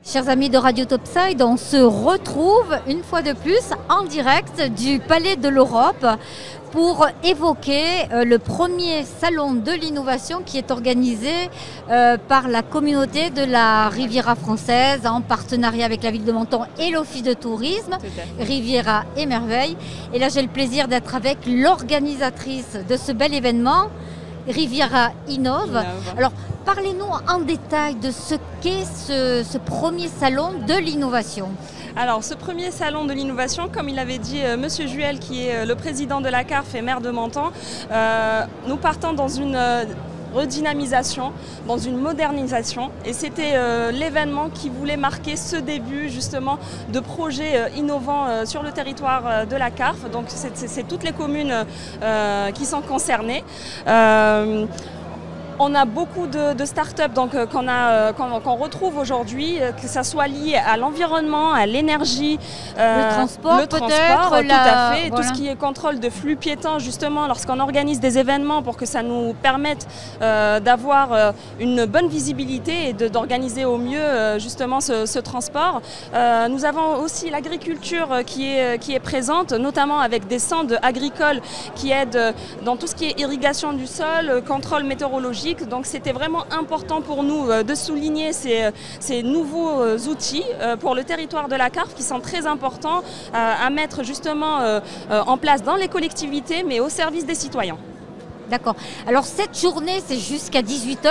Chers amis de Radio Topside, on se retrouve une fois de plus en direct du Palais de l'Europe pour évoquer le premier salon de l'innovation qui est organisé par la communauté de la Riviera française en partenariat avec la ville de Menton et l'Office de tourisme, Riviera et Merveille. Et là, j'ai le plaisir d'être avec l'organisatrice de ce bel événement, Riviera Innove. Alors, parlez-nous en détail de ce qu'est ce premier salon de l'innovation. Alors, ce premier salon de l'innovation, comme il avait dit Monsieur Juel, qui est le président de la CARF et maire de Menton, nous partons dans une redynamisation, dans une modernisation. Et c'était l'événement qui voulait marquer ce début justement de projets innovants sur le territoire de la CARF. Donc c'est toutes les communes qui sont concernées. On a beaucoup de start-up qu'on retrouve aujourd'hui, que ça soit lié à l'environnement, à l'énergie, le transport tout à fait, voilà. Tout ce qui est contrôle de flux piétons, justement, lorsqu'on organise des événements pour que ça nous permette d'avoir une bonne visibilité et d'organiser au mieux justement ce transport. Nous avons aussi l'agriculture qui est présente, notamment avec des centres agricoles qui aident dans tout ce qui est irrigation du sol, contrôle météorologique. Donc c'était vraiment important pour nous de souligner ces nouveaux outils pour le territoire de la CARF qui sont très importants à mettre justement en place dans les collectivités mais au service des citoyens. D'accord. Alors cette journée, c'est jusqu'à 18 h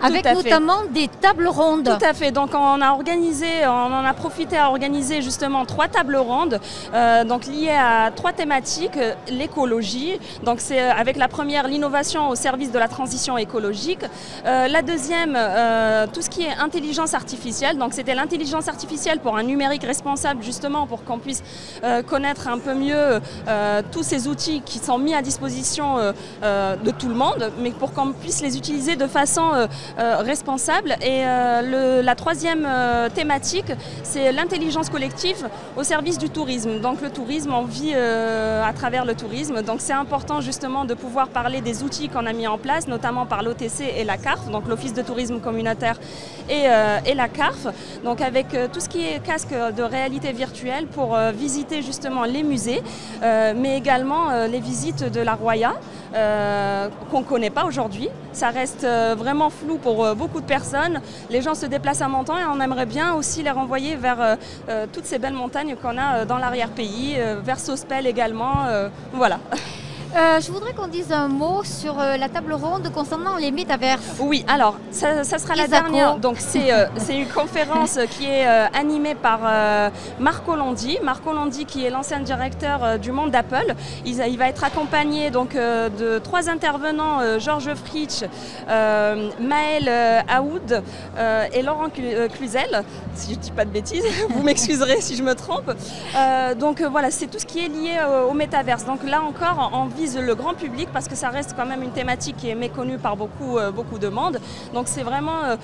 avec notamment des tables rondes. Tout à fait. Donc on en a profité à organiser justement 3 tables rondes donc liées à 3 thématiques. L'écologie, donc c'est avec la première l'innovation au service de la transition écologique. La deuxième, tout ce qui est intelligence artificielle. Donc c'était l'intelligence artificielle pour un numérique responsable justement pour qu'on puisse connaître un peu mieux tous ces outils qui sont mis à disposition de tout le monde, mais pour qu'on puisse les utiliser de façon responsable. Et la troisième thématique, c'est l'intelligence collective au service du tourisme. Donc le tourisme, on vit à travers le tourisme. Donc c'est important justement de pouvoir parler des outils qu'on a mis en place, notamment par l'OTC et la CARF, donc l'Office de tourisme communautaire et la CARF. Donc avec tout ce qui est casque de réalité virtuelle pour visiter justement les musées, mais également les visites de la Roya, qu'on ne connaît pas aujourd'hui. Ça reste vraiment flou pour beaucoup de personnes. Les gens se déplacent à Menton et on aimerait bien aussi les renvoyer vers toutes ces belles montagnes qu'on a dans l'arrière-pays, vers Sospel également. Voilà. Je voudrais qu'on dise un mot sur la table ronde concernant les métaverses. Oui, alors ça sera la dernière. Donc c'est une conférence qui est animée par Marco Londi. Marco Londi qui est l'ancien directeur du monde d'Apple. Il va être accompagné donc de 3 intervenants, Georges Fritsch, Maël Aoud et Laurent Cluzel. Si je ne dis pas de bêtises, vous m'excuserez si je me trompe. Donc voilà, c'est tout ce qui est lié au métaverse. Donc là encore, on vise le grand public parce que ça reste quand même une thématique qui est méconnue par beaucoup de monde. Donc c'est vraiment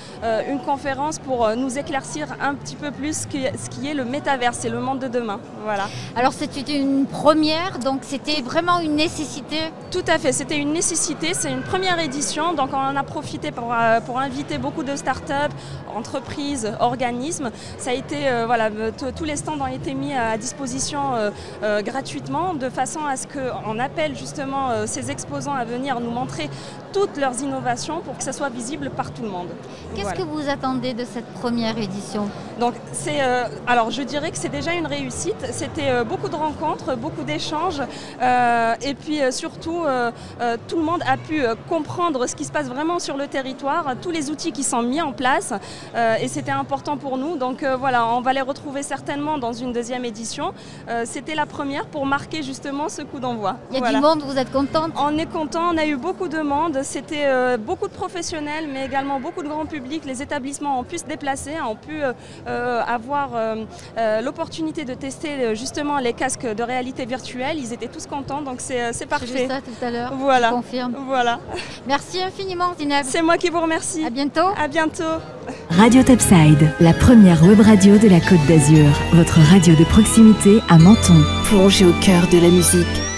une conférence pour nous éclaircir un petit peu plus ce qui est le métaverse, c'est le monde de demain. Voilà. Alors c'était une première, donc c'était vraiment une nécessité? Tout à fait, c'était une nécessité, c'est une première édition, donc on en a profité pour inviter beaucoup de start-up, entreprises, organismes. Ça a été, voilà, tous les stands ont été mis à disposition gratuitement de façon à ce qu'on appelle justement ces exposants à venir nous montrer toutes leurs innovations pour que ça soit visible par tout le monde. Qu'est-ce que vous attendez de cette première édition? Donc alors je dirais que c'est déjà une réussite. C'était beaucoup de rencontres, beaucoup d'échanges et puis surtout tout le monde a pu comprendre ce qui se passe vraiment sur le territoire, tous les outils qui sont mis en place et c'était important pour nous. Donc voilà, on va les retrouver certainement dans une deuxième édition. C'était la première pour marquer justement ce coup d'envoi. Il y a du monde, vous êtes contente? On est content, on a eu beaucoup de monde. C'était beaucoup de professionnels, mais également beaucoup de grand public. Les établissements ont pu se déplacer, ont pu avoir l'opportunité de tester justement les casques de réalité virtuelle. Ils étaient tous contents, donc c'est parfait. J'ai vu ça tout à l'heure, voilà. Je confirme. Voilà. Merci infiniment, Zineb. C'est moi qui vous remercie. À bientôt. À bientôt. Radio Topside, la première web radio de la Côte d'Azur. Votre radio de proximité à Menton. Plongez au cœur de la musique.